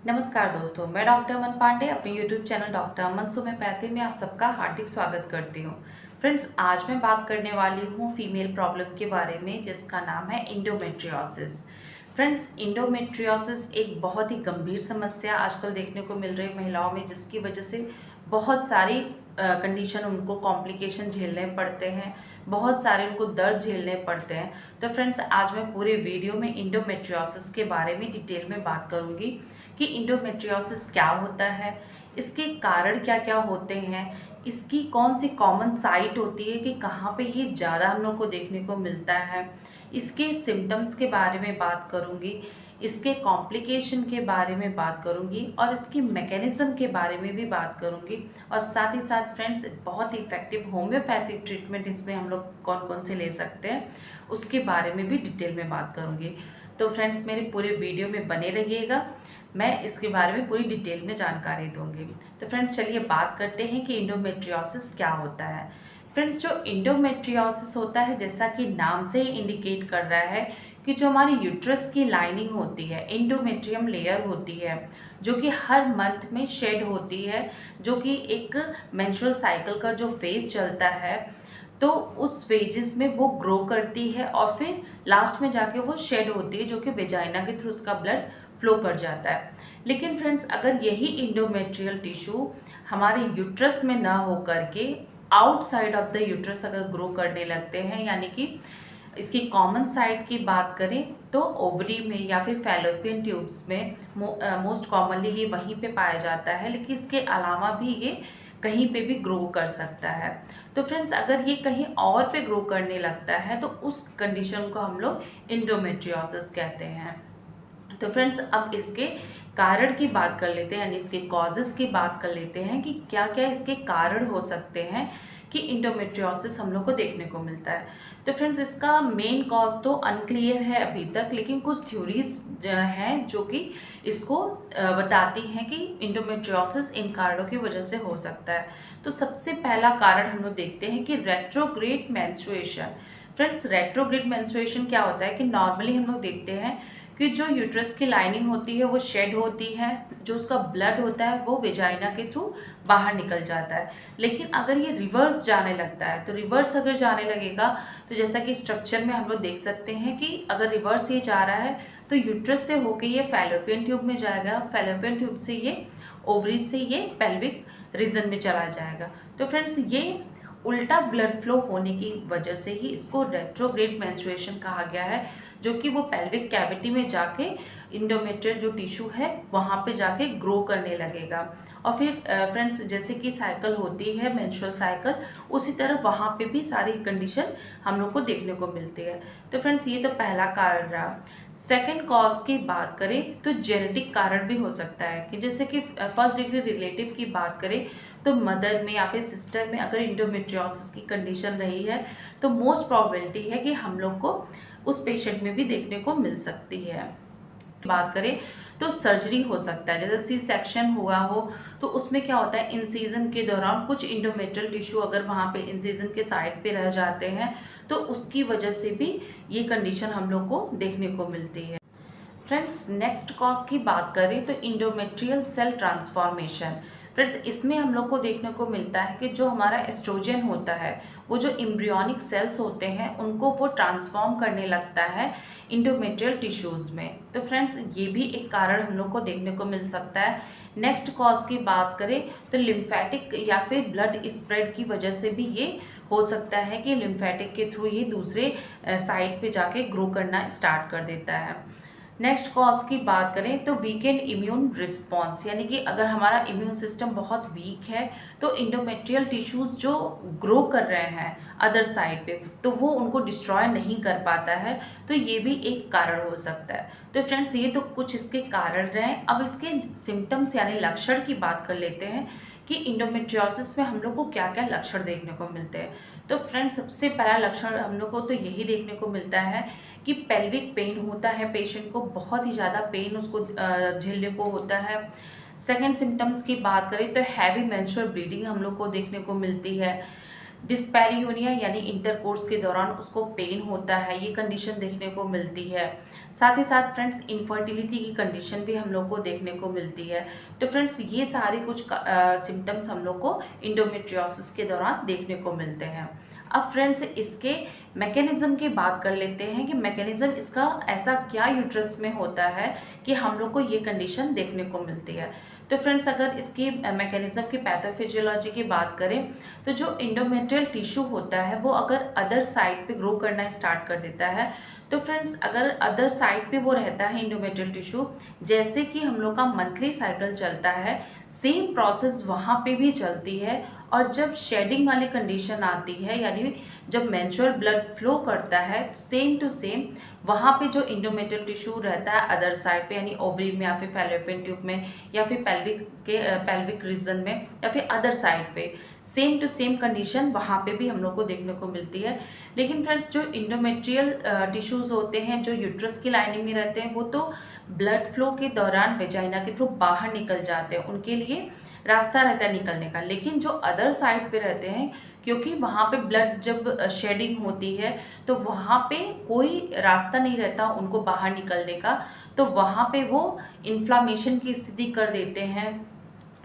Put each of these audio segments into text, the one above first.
नमस्कार दोस्तों, मैं डॉक्टर अमन पांडे अपने यूट्यूब चैनल डॉक्टर अमन होम्योपैथी में आप सबका हार्दिक स्वागत करती हूँ। फ्रेंड्स, आज मैं बात करने वाली हूँ फीमेल प्रॉब्लम के बारे में जिसका नाम है इंडोमेट्रियोसिस। फ्रेंड्स, इंडोमेट्रियोसिस एक बहुत ही गंभीर समस्या आजकल देखने को मिल रही है महिलाओं में, जिसकी वजह से बहुत सारी कंडीशन उनको कॉम्प्लिकेशन झेलने पड़ते हैं, बहुत सारे उनको दर्द झेलने पड़ते हैं। तो फ्रेंड्स, आज मैं पूरे वीडियो में इंडोमेट्रियोसिस के बारे में डिटेल में बात करूँगी कि इंडोमेट्रियोसिस क्या होता है, इसके कारण क्या क्या होते हैं, इसकी कौन सी कॉमन साइट होती है कि कहाँ पे ये ज़्यादा हम लोग को देखने को मिलता है, इसके सिम्टम्स के बारे में बात करूँगी, इसके कॉम्प्लिकेशन के बारे में बात करूँगी और इसकी मैकेनिज़्म के बारे में भी बात करूँगी। और साथ ही साथ फ्रेंड्स, बहुत ही इफ़ेक्टिव होम्योपैथिक ट्रीटमेंट इसमें हम लोग कौन कौन से ले सकते हैं उसके बारे में भी डिटेल में बात करूँगी। तो फ्रेंड्स, मेरे पूरे वीडियो में बने रहिएगा, मैं इसके बारे में पूरी डिटेल में जानकारी दूंगी। तो फ्रेंड्स, चलिए बात करते हैं कि इंडोमेट्रियोसिस क्या होता है। फ्रेंड्स, जो इंडोमेट्रियोसिस होता है, जैसा कि नाम से ही इंडिकेट कर रहा है कि जो हमारी यूट्रस की लाइनिंग होती है, इंडोमेट्रियम लेयर होती है, जो कि हर मंथ में शेड होती है, जो कि एक मेंस्ट्रुअल साइकिल का जो फेज चलता है, तो उस फेजेस में वो ग्रो करती है और फिर लास्ट में जाके वो शेड होती है, जो कि वेजाइना के थ्रू उसका ब्लड फ्लो कर जाता है। लेकिन फ्रेंड्स, अगर यही इंडोमेट्रियल टिश्यू हमारे यूट्रस में ना हो करके आउटसाइड ऑफ द यूट्रस अगर ग्रो करने लगते हैं, यानी कि इसकी कॉमन साइट की बात करें तो ओवरी में या फिर फैलोपियन ट्यूब्स में मोस्ट कॉमनली ये वहीं पे पाया जाता है, लेकिन इसके अलावा भी ये कहीं पे भी ग्रो कर सकता है। तो फ्रेंड्स, अगर ये कहीं और पे ग्रो करने लगता है तो उस कंडीशन को हम लोग इंडोमेट्रियोसिस कहते हैं। तो फ्रेंड्स, अब इसके कारण की बात कर लेते हैं, यानी इसके कॉजेस की बात कर लेते हैं कि क्या क्या इसके कारण हो सकते हैं कि इंडोमेट्रियोसिस हम लोग को देखने को मिलता है। तो फ्रेंड्स, इसका मेन कॉज तो अनक्लियर है अभी तक, लेकिन कुछ थ्योरीज हैं जो कि इसको बताती हैं कि इंडोमेट्रियोसिस इन कारणों की वजह से हो सकता है। तो सबसे पहला कारण हम लोग देखते हैं कि retrograde menstruation. Friends, retrograde menstruation क्या होता है कि नॉर्मली हम लोग देखते हैं कि जो यूट्रस की लाइनिंग होती है वो शेड होती है, जो उसका ब्लड होता है वो वेजाइना के थ्रू बाहर निकल जाता है। लेकिन अगर ये रिवर्स जाने लगता है, तो रिवर्स अगर जाने लगेगा तो जैसा कि स्ट्रक्चर में हम लोग देख सकते हैं कि अगर रिवर्स ये जा रहा है तो यूट्रस से होके ये फैलोपियन ट्यूब में जाएगा, फैलोपियन ट्यूब से ये ओवरीज से ये पेल्विक रीजन में चला जाएगा। तो फ्रेंड्स, ये उल्टा ब्लड फ्लो होने की वजह से ही इसको रेट्रोग्रेड मेंस्ट्रुएशन कहा गया है, जो कि वो पेल्विक कैविटी में जाके इंडोमेट्रियल जो टिश्यू है वहाँ पे जाके ग्रो करने लगेगा। और फिर फ्रेंड्स, जैसे कि साइकिल होती है मेंस्ट्रुअल साइकिल, उसी तरह वहाँ पे भी सारी कंडीशन हम लोग को देखने को मिलती है। तो फ्रेंड्स, ये तो पहला कारण रहा। सेकेंड कॉज की बात करें तो जेनेटिक कारण भी हो सकता है, कि जैसे कि फर्स्ट डिग्री रिलेटिव की बात करें तो मदर में या फिर सिस्टर में अगर इंडोमेट्रियोसिस की कंडीशन रही है तो मोस्ट प्रोबेबिलिटी है कि हम लोग को उस पेशेंट में भी देखने को मिल सकती है। बात करें तो सर्जरी हो सकता है, जैसे सी सेक्शन हुआ हो तो उसमें क्या होता है, इंसीजन के दौरान कुछ इंडोमेट्रियल टिश्यू अगर वहाँ पे इंसीजन के साइड पे रह जाते हैं तो उसकी वजह से भी ये कंडीशन हम लोग को देखने को मिलती है। फ्रेंड्स, नेक्स्ट कॉज की बात करें तो इंडोमेट्रियल सेल ट्रांसफॉर्मेशन। फ्रेंड्स, इसमें हम लोग को देखने को मिलता है कि जो हमारा एस्ट्रोजन होता है, वो जो एम्ब्रियोनिक सेल्स होते हैं उनको वो ट्रांसफॉर्म करने लगता है इंडोमेट्रियल टिश्यूज़ में। तो फ्रेंड्स, ये भी एक कारण हम लोग को देखने को मिल सकता है। नेक्स्ट कॉज की बात करें तो लिम्फेटिक या फिर ब्लड स्प्रेड की वजह से भी ये हो सकता है कि लिम्फेटिक के थ्रू ये दूसरे साइड पे जाके ग्रो करना स्टार्ट कर देता है। नेक्स्ट कॉज की बात करें तो वीकेंड इम्यून रिस्पॉन्स, यानी कि अगर हमारा इम्यून सिस्टम बहुत वीक है तो इंडोमेट्रियल टिश्यूज जो ग्रो कर रहे हैं अदर साइड पे, तो वो उनको डिस्ट्रॉय नहीं कर पाता है, तो ये भी एक कारण हो सकता है। तो फ्रेंड्स, ये तो कुछ इसके कारण रहे। अब इसके सिम्टम्स यानी लक्षण की बात कर लेते हैं कि इंडोमेट्रियोसिस में हम लोग को क्या क्या लक्षण देखने को मिलते हैं। तो फ्रेंड्स, सबसे पहला लक्षण हम लोग को तो यही देखने को मिलता है कि पेल्विक पेन होता है, पेशेंट को बहुत ही ज़्यादा पेन उसको झेलने को होता है। सेकेंड सिम्टम्स की बात करें तो हैवी मेंस्ट्रुअल ब्लीडिंग हम लोग को देखने को मिलती है। डिस्पैरियोनिया यानी इंटरकोर्स के दौरान उसको पेन होता है, ये कंडीशन देखने को मिलती है। साथ ही साथ फ्रेंड्स इनफर्टिलिटी की कंडीशन भी हम लोग को देखने को मिलती है। तो फ्रेंड्स ये सारे कुछ सिम्टम्स हम लोग को इंडोमेट्रियोसिस के दौरान देखने को मिलते हैं। अब फ्रेंड्स इसके मैकेनिज्म की बात कर लेते हैं कि मैकेनिज्म इसका ऐसा क्या यूट्रस में होता है कि हम लोग को ये कंडीशन देखने को मिलती है। तो फ्रेंड्स अगर इसकी मैकेनिज्म की पैथोफिजियोलॉजी की बात करें तो जो इंडोमेट्रियल टिश्यू होता है वो अगर अदर साइड पे ग्रो करना स्टार्ट कर देता है, तो फ्रेंड्स अगर अदर साइड पे वो रहता है इंडोमेट्रियल टिश्यू, जैसे कि हम लोग का मंथली साइकिल चलता है सेम प्रोसेस वहाँ पे भी चलती है। और जब शेडिंग वाली कंडीशन आती है यानी जब मेंस्ट्रुअल ब्लड फ्लो करता है सेम टू सेम वहाँ पे जो इंडोमेट्रियल टिश्यू रहता है अदर साइड पे यानी ओवरी में या फिर फैलोपियन ट्यूब में या फिर पेल्विक रीजन में या फिर अदर साइड पे सेम टू सेम कंडीशन वहाँ पे भी हम लोग को देखने को मिलती है। लेकिन फ्रेंड्स जो इंडोमेट्रियल टिश्यूज़ होते हैं जो यूट्रस की लाइनिंग में रहते हैं वो तो ब्लड फ्लो के दौरान वेजाइना के थ्रू बाहर निकल जाते हैं, उनके लिए रास्ता रहता है निकलने का। लेकिन जो अदर साइड पे रहते हैं क्योंकि वहाँ पे ब्लड जब शेडिंग होती है तो वहाँ पे कोई रास्ता नहीं रहता उनको बाहर निकलने का, तो वहाँ पे वो इन्फ्लामेशन की स्थिति कर देते हैं।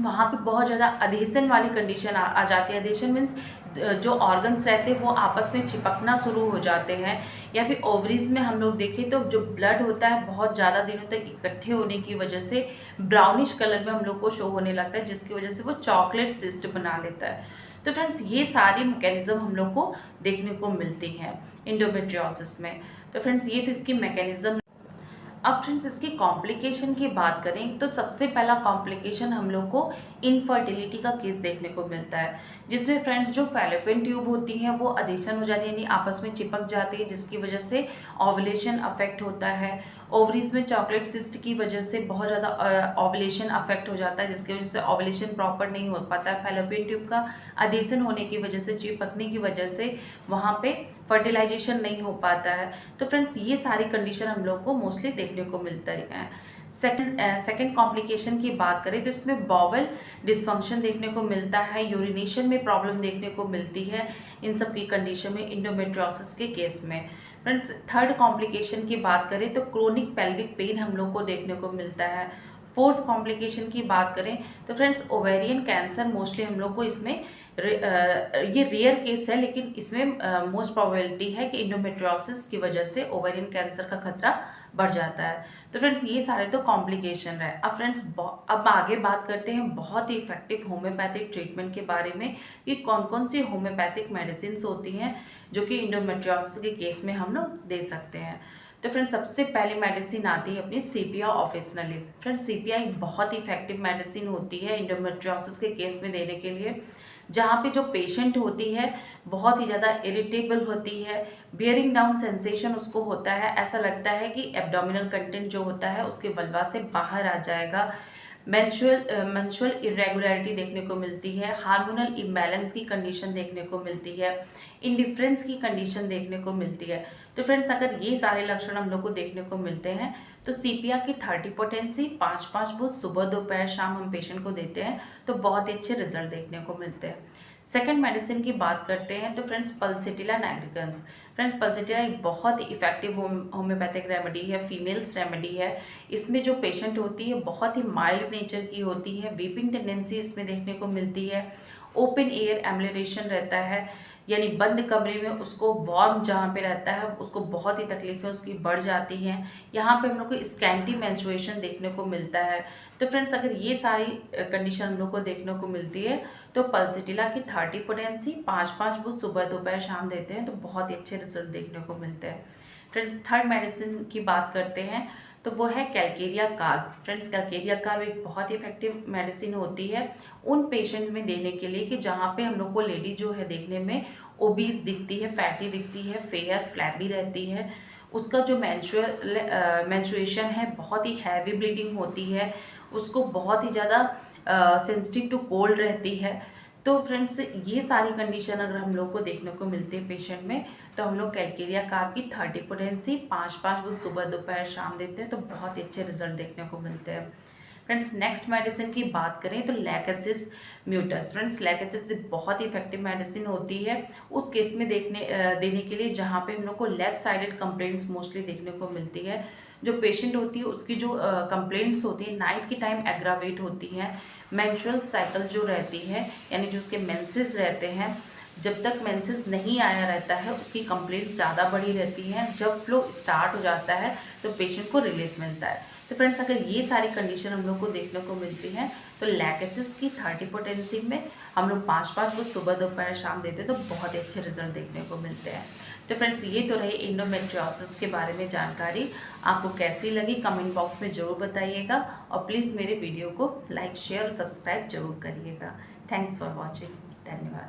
वहाँ पे बहुत ज़्यादा अधेसन वाली कंडीशन आ जाती है। अधेसन मीन्स जो ऑर्गन्स रहते हैं वो आपस में चिपकना शुरू हो जाते हैं। या फिर ओवरीज में हम लोग देखें तो जो ब्लड होता है बहुत ज़्यादा दिनों तक इकट्ठे होने की वजह से ब्राउनिश कलर में हम लोग को शो होने लगता है, जिसकी वजह से वो चॉकलेट सिस्ट बना लेता है। तो फ्रेंड्स ये सारी मैकेनिज्म हम लोग को देखने को मिलती हैं इंडोमेट्रियोसिस में। तो फ्रेंड्स ये तो इसकी मैकेनिज्म। अब फ्रेंड्स इसकी कॉम्प्लिकेशन की बात करें तो सबसे पहला कॉम्प्लिकेशन हम लोग को इनफर्टिलिटी का केस देखने को मिलता है, जिसमें फ्रेंड्स जो फैलोपियन ट्यूब होती हैं वो अधेशन हो जाती है यानी आपस में चिपक जाती है, जिसकी वजह से ओवुलेशन अफेक्ट होता है। ओवरीज में चॉकलेट सिस्ट की वजह से बहुत ज़्यादा ओवुलेशन अफेक्ट हो जाता है, जिसकी वजह से ओवुलेशन प्रॉपर नहीं हो पाता है। फैलोपियन ट्यूब का अधेशन होने की वजह से, चिपकने की वजह से वहाँ पे फर्टिलाइजेशन नहीं हो पाता है। तो फ्रेंड्स ये सारी कंडीशन हम लोग को मोस्टली देखने को मिलता है। सेकेंड कॉम्प्लिकेशन की बात करें तो इसमें बॉवल डिसफंक्शन देखने को मिलता है, यूरिनेशन में प्रॉब्लम देखने को मिलती है इन सब की कंडीशन में इंडोमेट्रियोसिस के केस में। फ्रेंड्स थर्ड कॉम्प्लिकेशन की बात करें तो क्रोनिक पेल्विक पेन हम लोग को देखने को मिलता है। फोर्थ कॉम्प्लिकेशन की बात करें तो फ्रेंड्स ओवेरियन कैंसर मोस्टली हम लोग को इसमें ये रेयर केस है, लेकिन इसमें मोस्ट प्रोबेबिलिटी है कि इंडोमेट्रियोसिस की वजह से ओवेरियन कैंसर का खतरा बढ़ जाता है। तो फ्रेंड्स ये सारे तो कॉम्प्लिकेशन है। अब फ्रेंड्स अब आगे बात करते हैं बहुत ही इफेक्टिव होम्योपैथिक ट्रीटमेंट के बारे में कि कौन कौन सी होम्योपैथिक मेडिसिन होती हैं जो कि इंडोमेट्रियोसिस के केस में हम लोग दे सकते हैं। तो फ्रेंड्स सबसे पहली मेडिसिन आती है अपनी सीपिया ऑफिसिनालिस। फ्रेंड्स सीपिया एक बहुत ही इफेक्टिव मेडिसिन होती है इंडोमेट्रियोसिस के केस में देने के लिए, जहाँ पे जो पेशेंट होती है बहुत ही ज़्यादा इरिटेबल होती है, बियरिंग डाउन सेंसेशन उसको होता है, ऐसा लगता है कि एब्डोमिनल कंटेंट जो होता है उसके वल्वा से बाहर आ जाएगा, मेंस्ट्रुअल इरेगुलरिटी देखने को मिलती है, हार्मोनल इम्बैलेंस की कंडीशन देखने को मिलती है, इंडिफरेंस की कंडीशन देखने को मिलती है। तो फ्रेंड्स अगर ये सारे लक्षण हम लोग को देखने को मिलते हैं तो सीपिया की 30 पोटेंसी 5-5 बूथ सुबह दोपहर शाम हम पेशेंट को देते हैं तो बहुत ही अच्छे रिजल्ट देखने को मिलते हैं। सेकेंड मेडिसिन की बात करते हैं तो friends pulsatilla nigricans. Friends pulsatilla एक बहुत ही इफेक्टिव होम्योपैथिक रेमेडी है, फीमेल्स रेमेडी है। इसमें जो पेशेंट होती है बहुत ही माइल्ड नेचर की होती है, वीपिंग टेंडेंसी इसमें देखने को मिलती है, ओपन एयर एम्बुलेशन रहता है यानी बंद कमरे में उसको वार्म जहाँ पे रहता है उसको बहुत ही तकलीफें उसकी बढ़ जाती हैं। यहाँ पे हम लोग को स्कैंटी मेंस्ट्रुएशन देखने को मिलता है। तो फ्रेंड्स अगर ये सारी कंडीशन हम लोग को देखने को मिलती है तो पल्सेटिला की 30 पोटेंसी 5-5 बूथ सुबह दोपहर शाम देते हैं तो बहुत ही अच्छे रिजल्ट देखने को मिलते हैं। फ्रेंड्स थर्ड मेडिसिन की बात करते हैं तो वो है Calcarea carb. Friends Calcarea carb एक बहुत ही इफेक्टिव मेडिसिन होती है उन पेशेंट में देने के लिए कि जहाँ पे हम लोग को लेडी जो है देखने में ओबीज दिखती है, फैटी दिखती है, फेयर फ्लैबी रहती है, उसका जो मेंस्ट्रुएशन है बहुत ही हैवी ब्लीडिंग होती है, उसको बहुत ही ज़्यादा सेंसिटिव टू कोल्ड रहती है। तो फ्रेंड्स ये सारी कंडीशन अगर हम लोग को देखने को मिलती है पेशेंट में तो हम लोग कैलकेरिया कार्ब की 30 पोटेंसी 5-5 वो सुबह दोपहर शाम देते हैं तो बहुत ही अच्छे रिजल्ट देखने को मिलते हैं। फ्रेंड्स नेक्स्ट मेडिसिन की बात करें तो लैकेसिस म्यूटस। फ्रेंड्स लैकेसिस बहुत ही इफेक्टिव मेडिसिन होती है उस केस में देने के लिए जहाँ पे हम लोग को लेफ्ट साइडेड कंप्लेंट्स मोस्टली देखने को मिलती है। जो पेशेंट होती है उसकी जो कंप्लेंट्स होती है नाइट की टाइम एग्रावेट होती है, मेंस्ट्रुअल साइकिल जो रहती है यानी जो उसके मेंसेस रहते हैं, जब तक मेंसेस नहीं आया रहता है उसकी कंप्लेंट्स ज़्यादा बढ़ी रहती हैं। जब फ्लो स्टार्ट हो जाता है तो पेशेंट को रिलीफ मिलता है। तो फ्रेंड्स अगर ये सारी कंडीशन हम लोग को देखने को मिलती हैं तो लैकेसिस की 30 पोटेंसी में हम लोग 5-5 को सुबह दोपहर शाम देते हैं तो बहुत ही अच्छे रिजल्ट देखने को मिलते हैं। तो फ्रेंड्स ये तो रही इंडोमेट्रियोसिस के बारे में जानकारी। आपको कैसी लगी कमेंट बॉक्स में ज़रूर बताइएगा और प्लीज़ मेरे वीडियो को लाइक शेयर और सब्सक्राइब जरूर करिएगा। Thanks for watching. धन्यवाद।